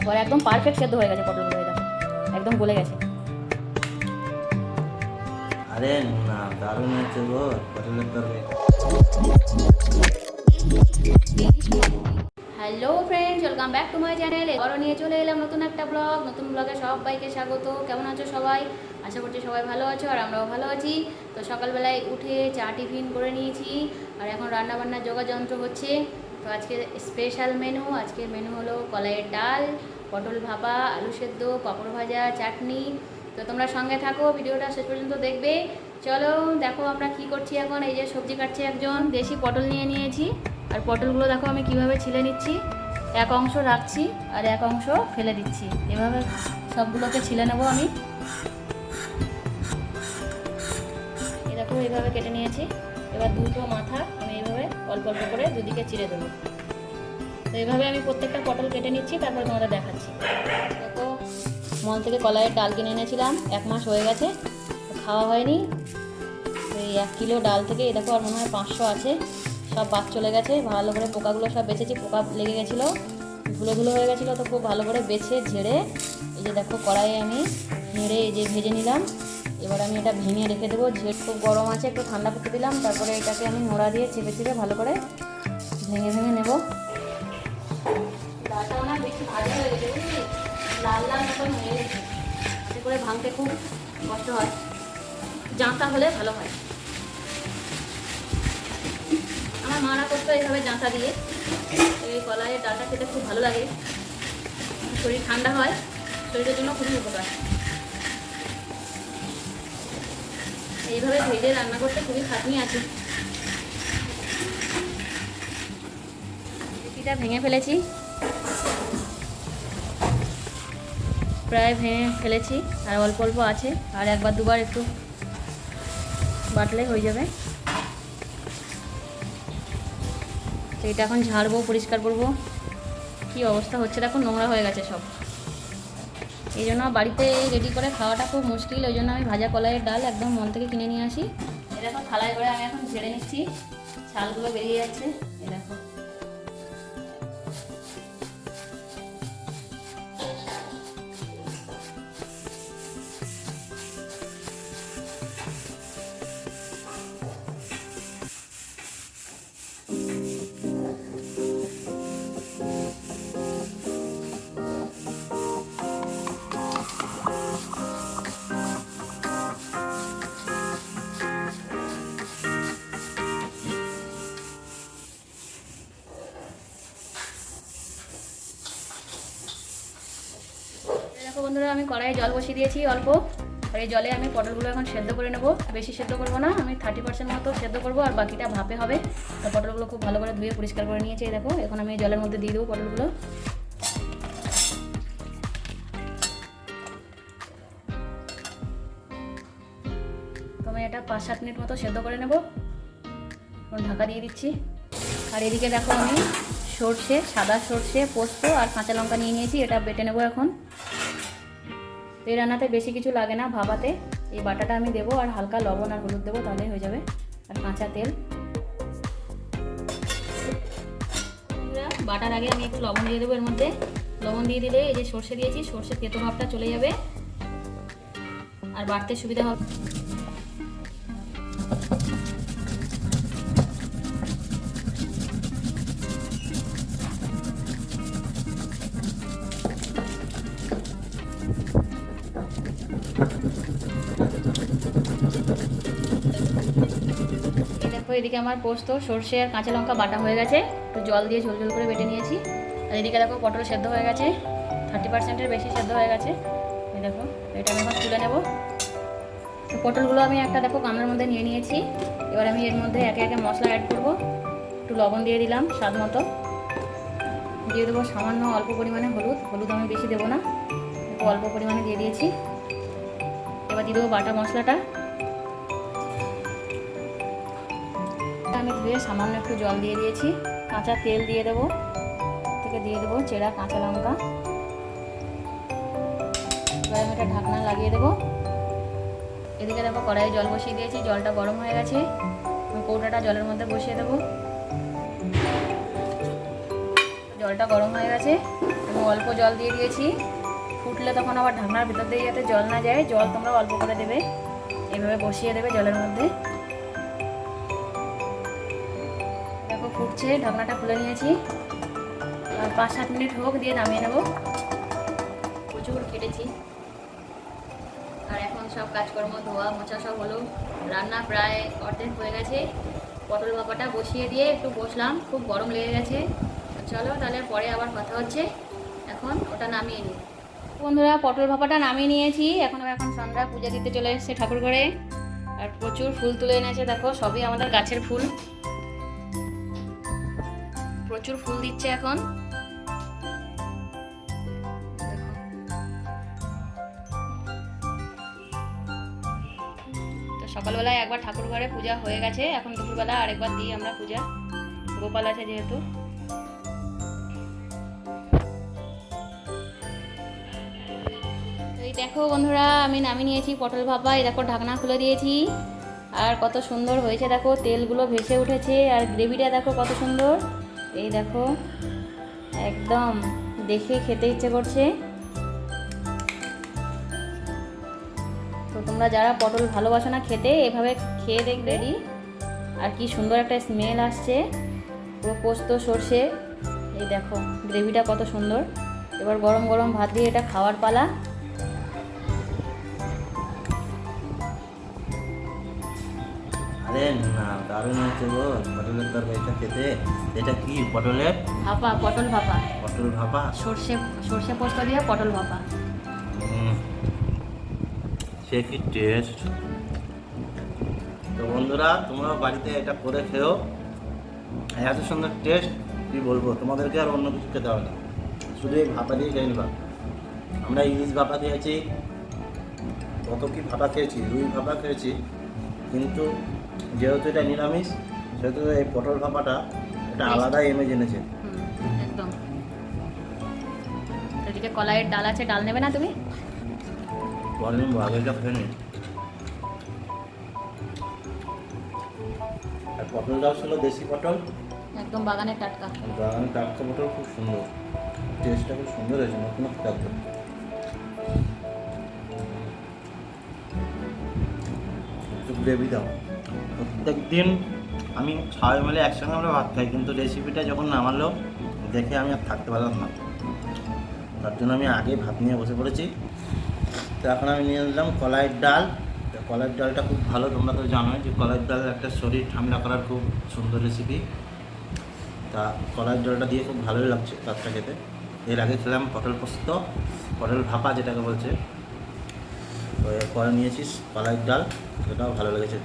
এবার একদম পারফেক্ট সেদ্ধ হয়ে গেছে পটলগুলো, এই দেখো একদম গলে গেছে। আরে না, দারুণ হয়েছে গো পটলের তরকারি। Hello friends, welcome back to my channel. এবারও নিয়ে চলে এলাম নতুন একটা ব্লগ। নতুন ব্লগে সবাইকে স্বাগত। কেমন আছো সবাই? আশা করছি সবাই ভালো আছো আর আমরাও ভালো আছি। তো সকালবেলায় উঠে চা টিফিন করে নিয়েছি আর এখন রান্নাবান্নার যোগাযন্ত্র হচ্ছে। তো আজকে স্পেশাল মেনু, আজকের মেনু হলো কলাইয়ের ডাল, পটল ভাপা, আলু সেদ্ধ, পাঁপড় ভাজা, চাটনি। তো তোমরা সঙ্গে থাকো, ভিডিওটা শেষ পর্যন্ত দেখবে। চলো দেখো আমরা কি করছি এখন। এই যে সবজি কাটছে একজন, দেশি পটল নিয়ে নিয়েছি আর পটলগুলো দেখো আমি কিভাবে ছিলে নিচ্ছি। এক অংশ রাখছি আর এক অংশ ফেলে দিচ্ছি, এভাবে সবগুলোকে ছিলে নেবো আমি। এই দেখো এইভাবে কেটে নিয়েছি। এবার দুটো মাথা আমি এইভাবে অল্প অল্প করে দুদিকে চিড়ে দেবো। তো এইভাবে আমি প্রত্যেকটা পটল কেটে নিচ্ছি, তারপর তোমাদের দেখাচ্ছি। দেখো মল থেকে কলাইয়ের ডাল কিনে এনেছিলাম, 1 মাস হয়ে গেছে, খাওয়া হয়নি। এই 1 কিলো ডাল থেকে এই দেখো আর মনে হয় 500 আছে, সব বাদ চলে গেছে। ভালো করে পোকাগুলো সব বেছেছি, পোকা লেগে গেছিলো, ধুলো ধুলো হয়ে গেছিলো। তো খুব ভালো করে বেছে ঝেড়ে এই যে দেখো কড়াইয়ে আমি নেড়ে এই যে ভেজে নিলাম। এবার আমি এটা ভেঙে রেখে দেবো। ঝেড়ে খুব গরম আছে, একটু ঠান্ডা করতে দিলাম। তারপরে এটাকে আমি নোড়া দিয়ে চেপে চেপে ভালো করে ভেঙে ভেঙে নেব। ডালটা ওনার বেশি ভাজা হয়ে গেছে, বুঝলি, লাল লাল মতন হয়ে গেছে। তাতে করে ভাঙতে খুব কষ্ট হয়, জাঁতা হলে ভালো হয়। আমার মারা করতো এইভাবে জাঁতা দিয়ে। এই কলাইয়ের ডালটা খেতে খুব ভালো লাগে, শরীর ঠান্ডা হয়, শরীরের জন্য খুবই উপকার। এইভাবে ভেজে রান্না করতে খুবই খাটনি আছে। রুটিটা ভেঙে ফেলেছি, প্রায় ভেঙে ফেলেছি আর অল্প অল্প আছে, আর একবার দুবার একটু বাটলে হয়ে যাবে। তো এটা এখন ঝাড়বো, পরিষ্কার করবো। কি অবস্থা হচ্ছে দেখো, নোংরা হয়ে গেছে সব। এই জন্য বাড়িতে রেডি করে খাওয়াটা খুব মুশকিল, ওই জন্য আমি ভাজা কলাইয়ের ডাল একদম মল থেকে কিনে নিয়ে আসি। এরকম থালায় করে আমি এখন ঝেড়ে নিচ্ছি, ছালগুলো বেরিয়ে যাচ্ছে। এরকম দেখো বন্ধুরা, আমি কড়াইয়ে জল বসিয়ে দিয়েছি অল্প, আর এই জলে আমি পটলগুলো এখন সেদ্ধ করে নেবো। বেশি সেদ্ধ করবো না, আমি 30% মতো সেদ্ধ করবো আর বাকিটা ভাপে হবে। তো পটলগুলো খুব ভালো করে ধুয়ে পরিষ্কার করে নিয়েছি। দেখো এখন আমি জলের মধ্যে দিয়ে দেবো পটলগুলো। তো আমি এটা 5-7 মিনিট মতো সেদ্ধ করে নেবো, এখন ঢাকা দিয়ে দিচ্ছি। আর এদিকে দেখো আমি সর্ষে, সাদা সর্ষে, পোস্ত আর কাঁচা লঙ্কা নিয়ে নিয়েছি, এটা বেটে নেবো এখন। তো এই রান্নাতে বেশি কিছু লাগে না, ভাপাতে এই বাটাটা আমি দেবো আর হালকা লবণ আর হলুদ দেবো, তাহলেই হয়ে যাবে। আর কাঁচা তেল। বাটার আগে আমি একটু লবণ দিয়ে দেবো এর মধ্যে। লবণ দিয়ে দিলে এই যে সর্ষে দিয়েছি, সর্ষের তেতো ভাবটা চলে যাবে আর বাটতে সুবিধা হবে। এদিকে আমার পোস্ত, সর্ষে আর কাঁচা লঙ্কা বাটা হয়ে গেছে, একটু জল দিয়ে ঝোল ঝোল করে বেটে নিয়েছি। আর এদিকে দেখো পটল সেদ্ধ হয়ে গেছে, 30%-এর বেশি সেদ্ধ হয়ে গেছে। এই দেখো এটা আমি এখন তুলে নেব। তো পটলগুলো আমি একটা দেখো গামলার মধ্যে নিয়ে নিয়েছি। এবার আমি এর মধ্যে একে একে মশলা অ্যাড করব। একটু লবণ দিয়ে দিলাম স্বাদ মতো, দিয়ে দেবো সামান্য অল্প পরিমাণে হলুদ। হলুদ আমি বেশি দেবো না, একটু অল্প পরিমাণে দিয়ে দিয়েছি। এবার দিয়ে দেবো বাটা মশলাটা। আমি ধুয়ে সামান্য একটু জল দিয়ে দিয়েছি। কাঁচা তেল দিয়ে দেবো, থেকে দিয়ে দেবো চেরা কাঁচা লঙ্কা। এবার আমি এটা ঢাকনা লাগিয়ে দেবো। এদিকে দেখো কড়াইয়ে জল বসিয়ে দিয়েছি, জলটা গরম হয়ে গেছে। আমি কৌটাটা জলের মধ্যে বসিয়ে দেবো। জলটা গরম হয়ে গেছে, এবং অল্প জল দিয়ে দিয়েছি। ফুটলে তখন আবার ঢাকনার ভিতর দিয়ে যাতে জল না যায়, জল তোমরা অল্প করে দেবে, এভাবে বসিয়ে দেবে জলের মধ্যে। দেখো ফুটছে, ঢাকনাটা খুলে নিয়েছি। আর 5-7 মিনিট হোক, দিয়ে নামিয়ে নেব। প্রচুর কেটেছি। আর এখন সব কাজকর্ম ধোয়া মোছা সব হলো, রান্না প্রায় অর্ধেক হয়ে গেছে। পটল ভাপাটা বসিয়ে দিয়ে একটু বসলাম, খুব গরম লেগে গেছে। চলো তাহলে পরে আবার কথা হচ্ছে। এখন ওটা নামিয়ে নিই। বন্ধুরা, পটল ভাপাটা নামিয়ে নিয়েছি। এখন সন্ধ্যা পূজা দিতে চলে এসেছে ঠাকুর ঘরে। আর প্রচুর ফুল তুলে এনেছে, দেখো সবই আমাদের গাছের ফুল। প্রচুর ফুল দিচ্ছে এখন। তো সকালবেলায় একবার ঠাকুর ঘরে পূজা হয়ে গেছে, এখন দুপুরবেলা আরেকবার দিই আমরা পূজা। গোপাল আছে যেহেতু। এই দেখো বন্ধুরা, আমি নামিয়ে নিয়েছি পটল ভাপা। এই দেখো ঢাকনা খুলে দিয়েছি। আর কত সুন্দর হয়েছে দেখো, তেলগুলো ভেসে উঠেছে। আর গ্রেভিটা দেখো কত সুন্দর। এই দেখো, একদম দেখে খেতে ইচ্ছে করছে। তো তোমরা যারা পটল ভালোবাসো না খেতে, এভাবে খেয়ে দেখবে। আর কি সুন্দর একটা স্মেল আসছে, পুরো পোস্ত সর্ষে। এই দেখো গ্রেভিটা কত সুন্দর। এবার গরম গরম ভাত দিয়ে এটা খাওয়ার পালা। আরে না, দারুণ হয়েছে গো পটলের তরকারিটা খেতে। এটা কি পটলের ভাপা, পটল ভাপা, পটল ভাপা? সর্ষে সর্ষে পোস্ত দিয়ে পটল ভাপা। সে কি টেস্ট! তো বন্ধুরা, তোমরাও বাড়িতে এটা করে খেও। এত সুন্দর টেস্ট, কি বলবো তোমাদেরকে, আর অন্য কিছু খেতে হবে না, শুধু এই ভাপা দিয়ে খেয়ে নিবা। আমরা ইলিশ ভাপা খেয়েছি, কত কি ভাপা খেয়েছি, রুই ভাপা খেয়েছি, কিন্তু যেহেতু এটা নিরামিষ, সেহেতু এই পটল ভাপাটা এটা আলাদাই এমে জেনেছে। একদম। এদিকে কলাইয়ের ডাল আছে, ডাল নেবে না তুমি? বলেন আগেটা খেয়ে নি। আর পটলটাও ছিল দেশি পটল, একদম বাগানের টাটকা। বাগানের টাটকা পটল, খুব সুন্দর টেস্টটা, খুব সুন্দর হয়েছে, নতুন টাটকা। একটু গ্রেভি দাও। প্রত্যেক দিন আমি সবাই মিলে একসঙ্গে আমরা ভাত খাই, কিন্তু রেসিপিটা যখন নামালো দেখে আমি আর থাকতে পারলাম না, তার জন্য আমি আগে ভাত নিয়ে বসে পড়েছি। তো এখন আমি নিয়ে নিলাম কলাইয়ের ডাল। তো কলাইয়ের ডালটা খুব ভালো, তোমরা তো জানোই যে কলাইয়ের ডাল একটা শরীর ঠান্ডা করার খুব সুন্দর রেসিপি। তা কলাইয়ের ডালটা দিয়ে খুব ভালোই লাগছে ভাতটা খেতে। এর আগে খেলাম পটল পোস্ত, পটল ভাপা যেটাকে বলছে। তো এরপরে নিয়েছিস কলাইয়ের ডাল, সেটাও ভালো লেগেছে।